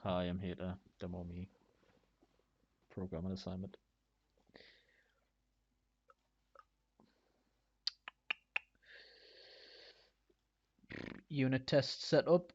Hi, I'm here to demo me programming assignment. Unit test setup.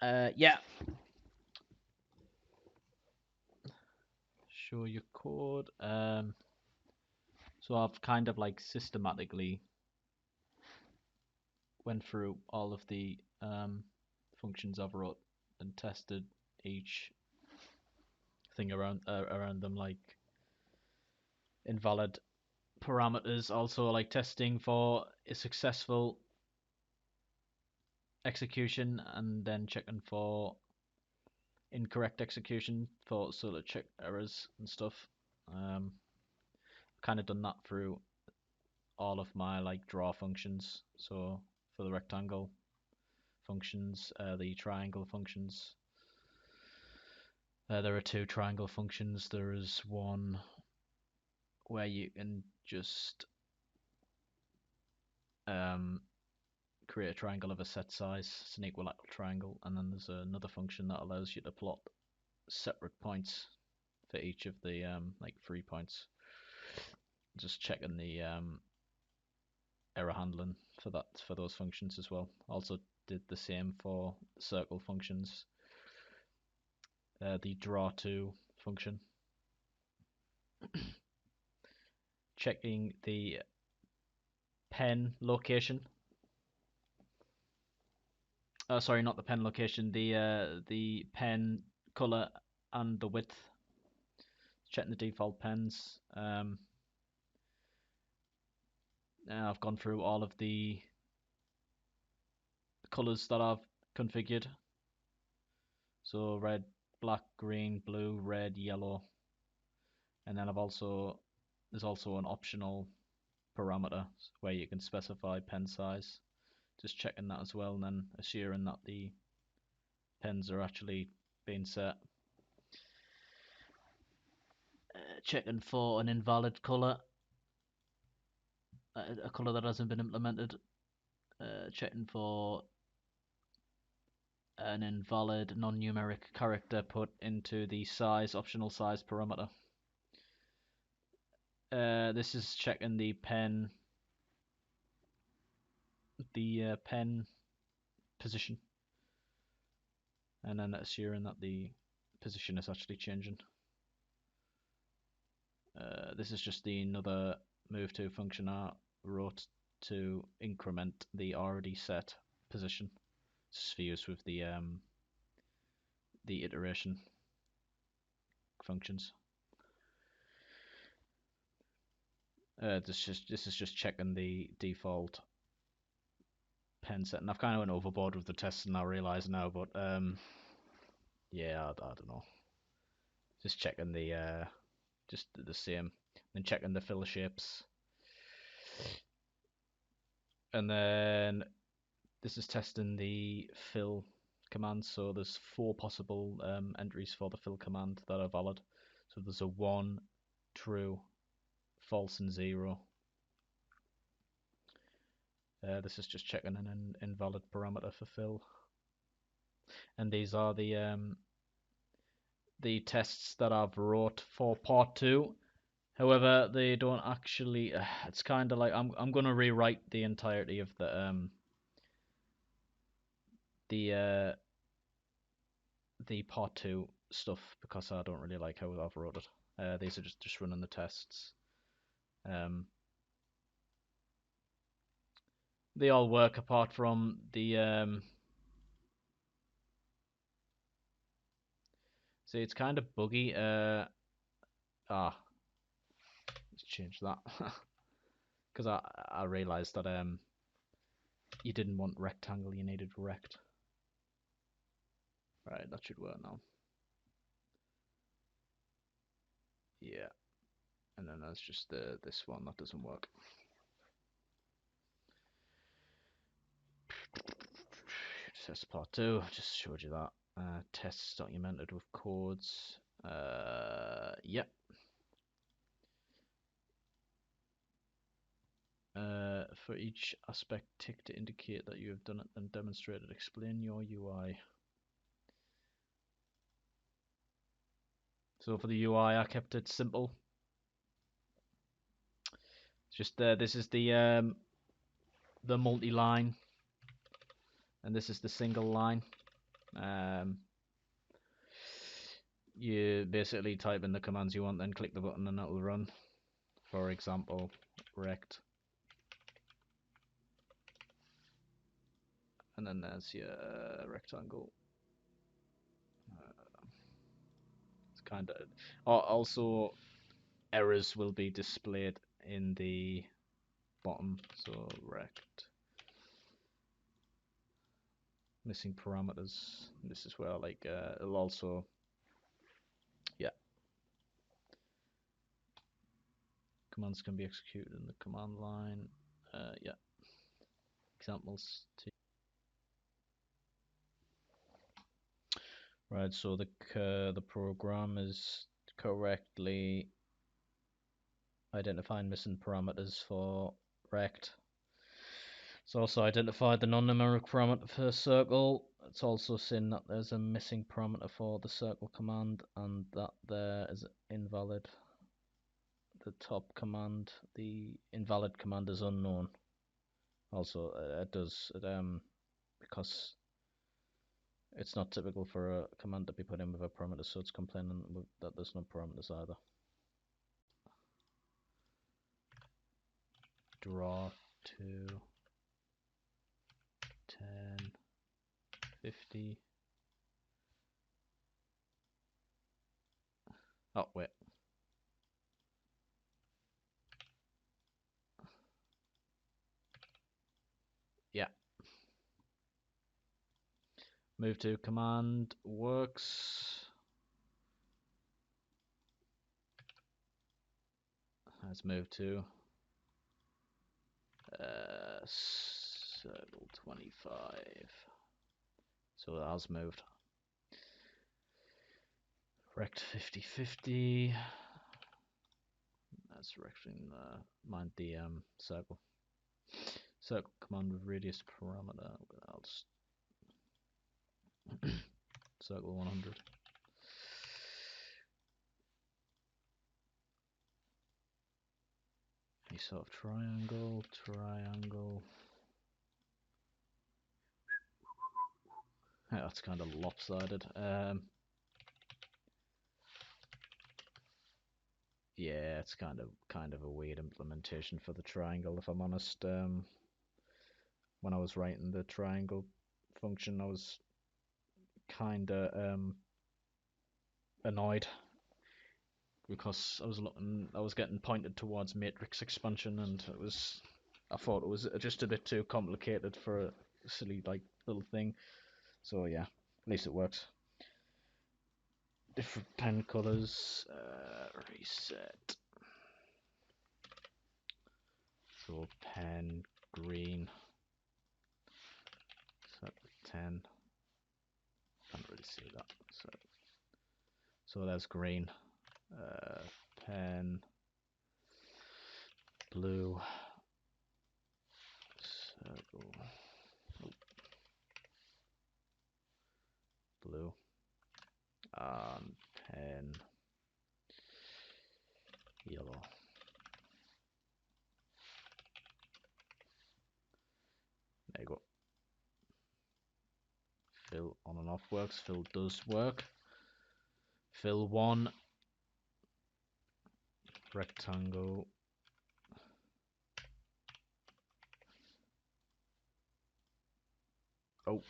Yeah. Show your code. So I've kind of like systematically went through all of the functions I've wrote and tested each thing around them, like invalid parameters. Also, like testing for a successful execution, and then checking for incorrect execution for sort of check errors and stuff. Um, kind of done that through all of my like draw functions. So for the rectangle functions, the triangle functions, there are two triangle functions. There is one where you can just um, create a triangle of a set size. It's an equilateral triangle, and then there's another function that allows you to plot separate points for each of the like 3 points. Just checking the error handling for those functions as well. Also did the same for circle functions. The draw to function, checking the pen location. Sorry, not the pen location. The pen color and the width. Checking the default pens. I've gone through all of the colors that I've configured. So red, black, green, blue, red, yellow, and then there's also an optional parameter where you can specify pen size. Just checking that as well, and then assuring that the pens are actually being set. Checking for an invalid color, a color that hasn't been implemented. Checking for an invalid non-numeric character put into the size optional size parameter. This is checking the pen position, and then assuring that the position is actually changing. This is just another move to function I wrote to increment the already set position. This is for use with the iteration functions. This is just checking the default pen set, and I've kind of went overboard with the tests, and I realise now, but yeah, I don't know. Just checking just the same, then checking the fill shapes, and then this is testing the fill command. So there's 4 possible entries for the fill command that are valid. So there's a 1, true, false, and 0. This is just checking an invalid parameter for fill. And these are the tests that I've wrote for part 2. However, they don't actually. It's kind of like I'm gonna rewrite the entirety of the the part 2 stuff because I don't really like how I've wrote it. These are just running the tests. Um, they all work apart from the see, it's kind of buggy. Let's change that because I realized that you didn't want rectangle, you needed rect. Right, that should work now. Yeah, and then that's just this one that doesn't work. Test part 2, just showed you that. Tests documented with codes. Yep. For each aspect, tick to indicate that you have done it and demonstrated. Explain your UI. So for the UI, I kept it simple. Just this is the multi-line, and this is the single line. You basically type in the commands you want, then click the button, and it'll run. For example, rect, and then there's your rectangle. It's kind of also errors will be displayed in the bottom. So rect missing parameters. This is where like it'll also commands can be executed in the command line. Examples. Right, so the program is correctly identifying missing parameters for rect. It's also identified the non-numeric parameter for circle. It's also seen that there's a missing parameter for the circle command, and that there is invalid. The top command, the invalid command, is unknown. Also, it does because it's not typical for a command to be put in with a parameter, so it's complaining that there's no parameters either. Draw to 10, 50. Oh, wait. Yeah. Move to command works. Let's move to circle 25. So that has moved. Rect 50-50. That's recting mind the circle. Circle command with radius parameter. I'll just circle 100. Any sort of triangle. Yeah, that's kind of lopsided. Yeah, it's kind of a weird implementation for the triangle, if I'm honest. When I was writing the triangle function, I was kind of annoyed because I was getting pointed towards matrix expansion, and I thought it was just a bit too complicated for a silly like little thing. So yeah, at least it works. Different pen colors, reset. So pen green, so 10. Can't really see that. So that's green. Pen blue. Circle. Oh. Blue. Pen yellow. There you go. Fill on and off works. Fill does work. Fill 1. Rectangle. Oh.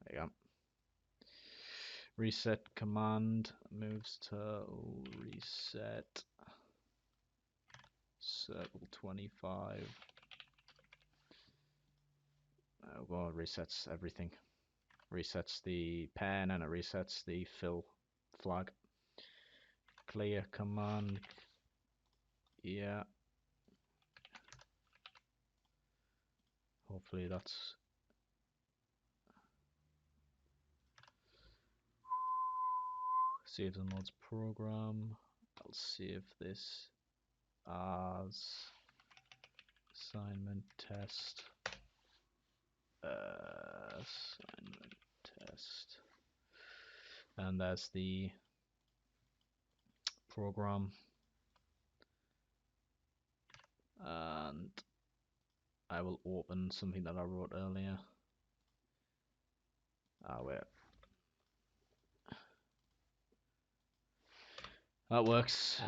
There you go. Reset command moves to reset circle 25. Well, resets everything. Resets the pen and it resets the fill flag. Clear command. Yeah. Hopefully that's save the mods program. I'll save this as assignment test. Assignment test, and there's the program, and I will open something that I wrote earlier. Wait. That works.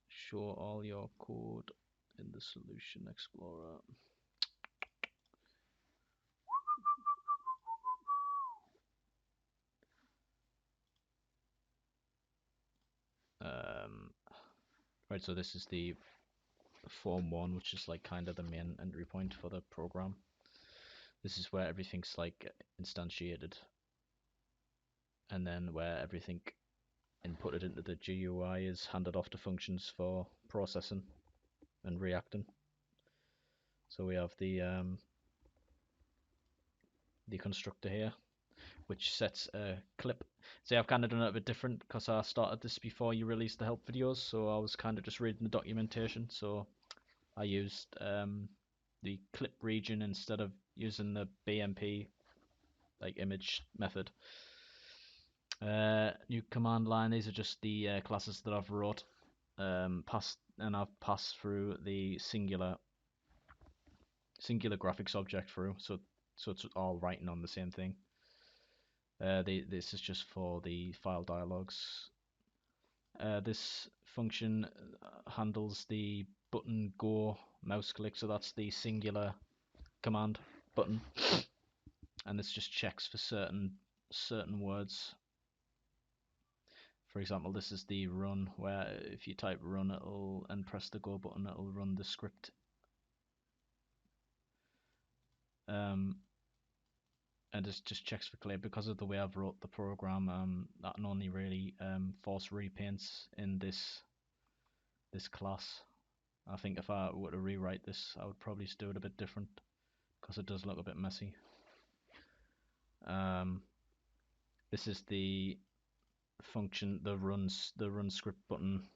Show all your code in the Solution Explorer. Right, so this is the form 1, which is like kind of the main entry point for the program. This is where everything's like instantiated, and then where everything inputted into the GUI is handed off to functions for processing and reacting. So we have the constructor here, which sets a clip. See, I've kind of done it a bit different because I started this before you released the help videos, so I was kind of just reading the documentation. So I used the clip region instead of using the BMP like image method. New command line. These are just the classes that I've wrote, and I've passed through the singular graphics object through, so it's all writing on the same thing. This is just for the file dialogues. This function handles the button go mouse click, so that's the singular command button, and this just checks for certain words. For example, this is the run, where if you type run and press the go button, it'll run the script. And it just checks for clear. Because of the way I've wrote the program, that can only really force repaints in this class. I think if I were to rewrite this, I would probably do it a bit different, because it does look a bit messy. This is the function, the run script button,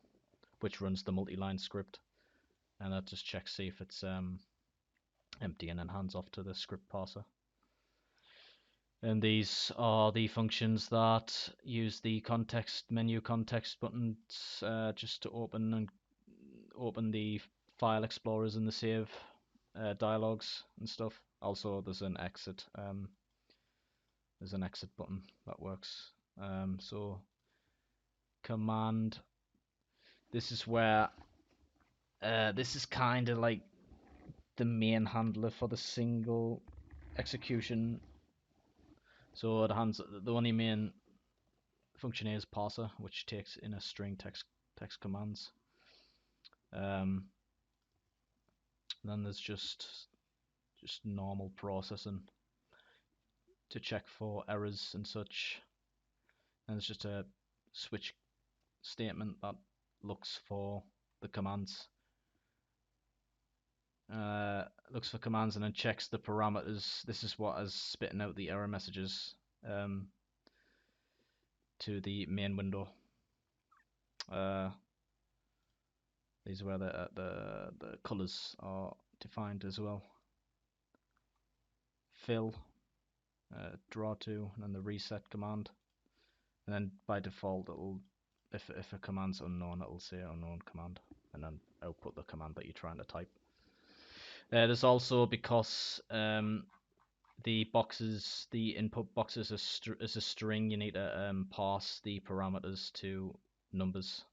which runs the multi-line script, and that just checks see if it's empty, and then hands off to the script parser. And these are the functions that use the menu context buttons just to open the file explorers and the save dialogues and stuff. Also, there's an exit. There's an exit button that works. So command. This is where this is kind of like the main handler for the single execution. So the only main function here is parser, which takes in a string text commands. Then there's just normal processing to check for errors and such. And it's just a switch statement that looks for the commands. Looks for commands and then checks the parameters. This is what is spitting out the error messages to the main window. These are where the colors are defined as well. Fill, draw to, and then the reset command. And then by default, it'll if a command's unknown, it'll say unknown command, and then output the command that you're trying to type. There's also, because the input box is a string, you need to parse the parameters to numbers.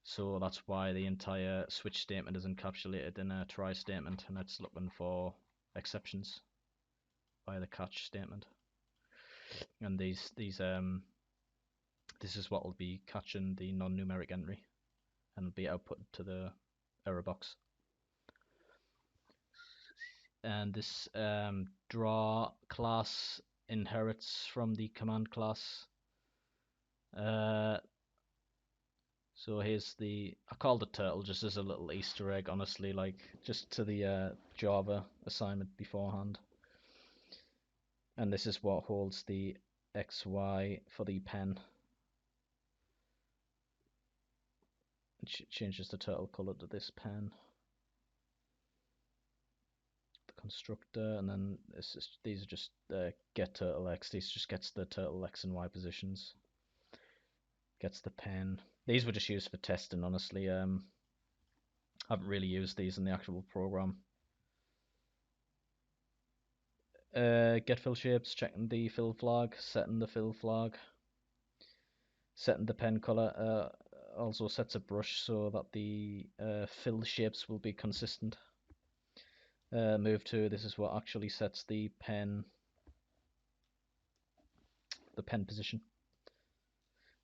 So that's why the entire switch statement is encapsulated in a try statement, and it's looking for exceptions by the catch statement. And this is what will be catching the non-numeric entry and will be output to the error box. And this draw class inherits from the command class. So here's I called it turtle just as a little Easter egg, honestly, like just to the Java assignment beforehand. And this is what holds the XY for the pen. It changes the turtle color to this pen. constructor, and then these are just get turtle x. These just gets the turtle x and y positions. Gets the pen. These were just used for testing, honestly. Haven't really used these in the actual program. Get fill shapes, checking the fill flag, setting the fill flag, setting the pen color. Also sets a brush so that the fill shapes will be consistent. Move to, this is what actually sets the pen position.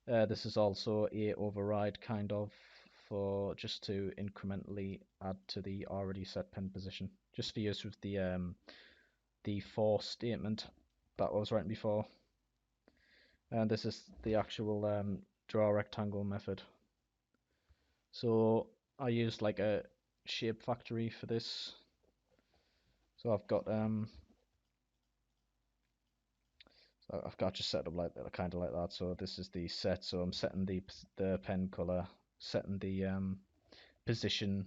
This is also a override kind of, for just to incrementally add to the already set pen position, just for use with the for statement that I was writing before. And this is the actual draw rectangle method. So I used like a shape factory for this. So I've got just set up like that, kind of like that. So this is the set. So I'm setting the pen color, setting the position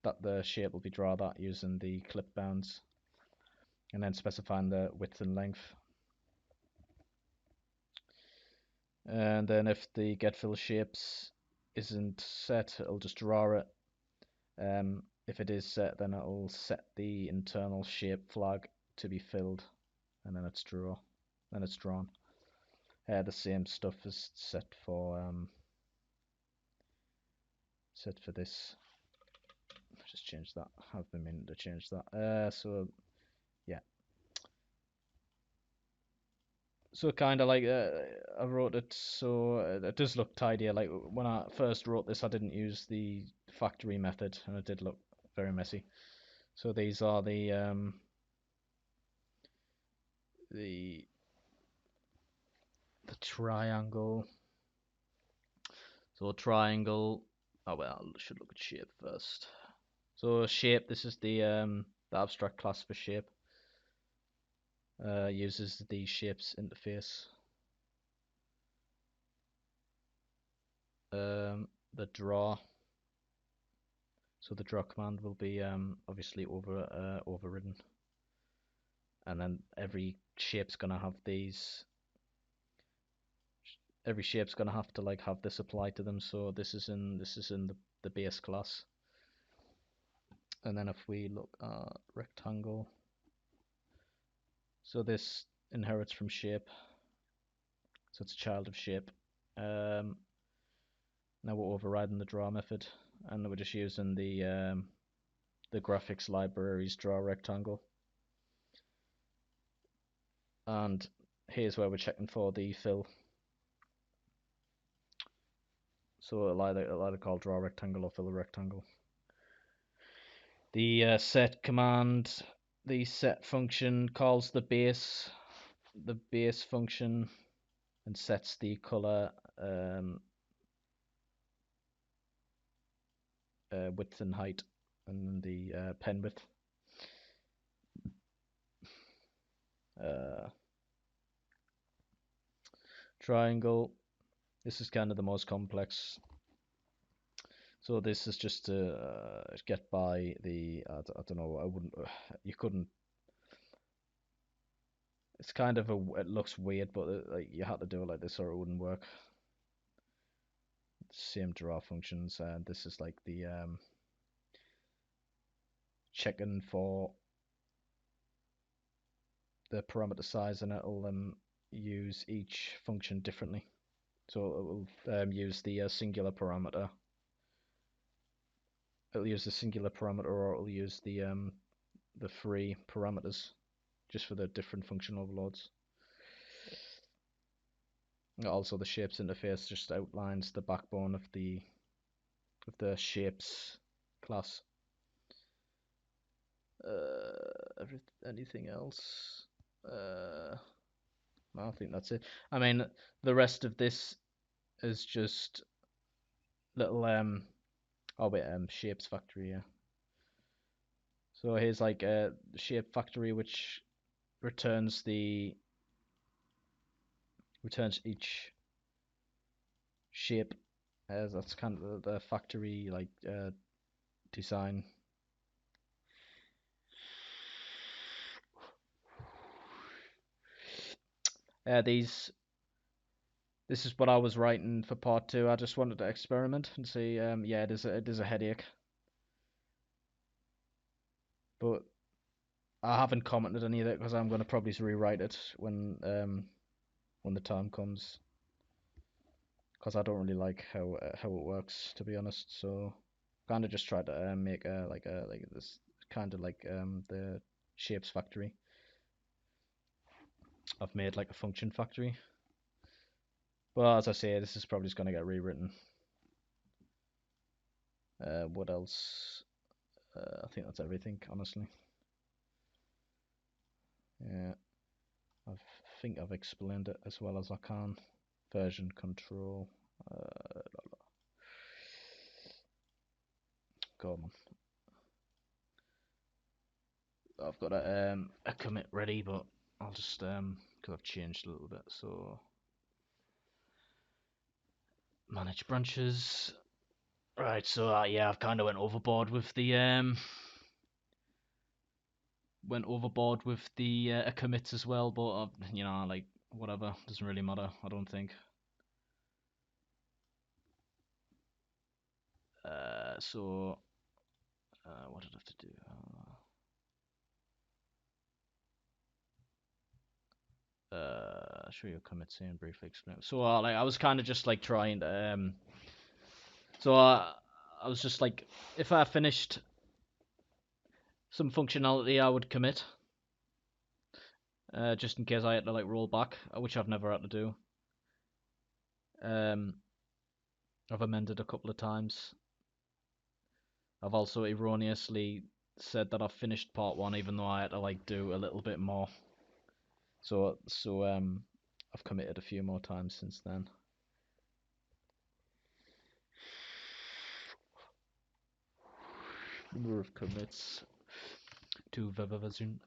that the shape will be drawn at using the clip bounds, and then specifying the width and length. And then if the get fill shapes isn't set, it'll just draw it. If it is set, then it'll set the internal shape flag to be filled, and then it's drawn. The same stuff is set for this. Just change that. I've been meaning to change that. So yeah. So kind of like I wrote it so it does look tidier. Like when I first wrote this, I didn't use the factory method, and it did look very messy. So these are the triangle. So triangle. Oh well, I should look at shape first. So shape. This is the abstract class for shape. Uses the shapes interface. The draw. So the draw command will be obviously overridden, and then every shape's gonna have these. Every shape's gonna have to like have this applied to them. So this is in the base class. And then if we look at rectangle, so this inherits from shape, so it's a child of shape. Now we're overriding the draw method, and we're just using the graphics library's draw rectangle. And here's where we're checking for the fill. So it'll either call draw rectangle or fill a rectangle. The set command, the set function calls the base function, and sets the color, width and height, and the pen width. Triangle. This is kind of the most complex. So this is just to get by the. I don't know. I wouldn't. You couldn't. It's kind of it looks weird, but like you had to do it like this or it wouldn't work. Same draw functions, and this is like the checking for the parameter size, and it'll use each function differently. So it will use the singular parameter. It'll use the singular parameter, or it'll use the free parameters, just for the different function overloads. Also, the shapes interface just outlines the backbone of the shapes class. Anything else? I think that's it. I mean, the rest of this is just little shapes factory. Yeah. So here's like a shape factory which returns each shape, as that's kind of the factory like design. These This is what I was writing for part two. I just wanted to experiment and see. Yeah, it is a headache, but I haven't commented any of it because I'm going to probably rewrite it when the time comes. Because I don't really like how it works, to be honest. So kind of just try to make like this kind of like the shapes factory. I've made like a function factory. Well, as I say, this is probably just going to get rewritten. What else? I think that's everything, honestly. Yeah, I think I've explained it as well as I can. Version control. Uh, Go on. I've got a commit ready, but I'll just because I've changed a little bit. So manage branches. Right. So yeah, I've kind of went overboard with the commits as well. But you know, like whatever, doesn't really matter. I don't think. So what did I have to do? Show your commits here and briefly explain. So like I was kind of just like trying to so I was just like if I finished some functionality I would commit just in case I had to like roll back, which I've never had to do. Um, I've amended a couple of times. I've also erroneously said that I've finished part one even though I had to like do a little bit more. So I've committed a few more times since then. Number of commits to Vavavazun.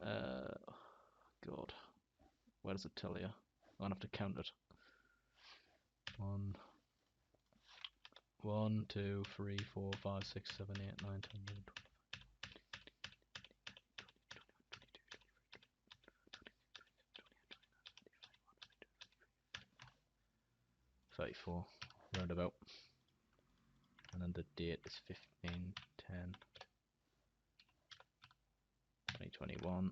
God, where does it tell you? I'm gonna have to count it. 1, 1, 2, 3, 4, 5, 6, 7, 8, 9, 10, 11, 34, roundabout. And then the date is 15/10/2021.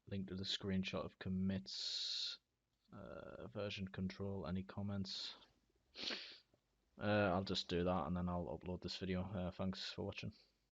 Link to the screenshot of commits, version control, any comments. I'll just do that and then I'll upload this video. Thanks for watching.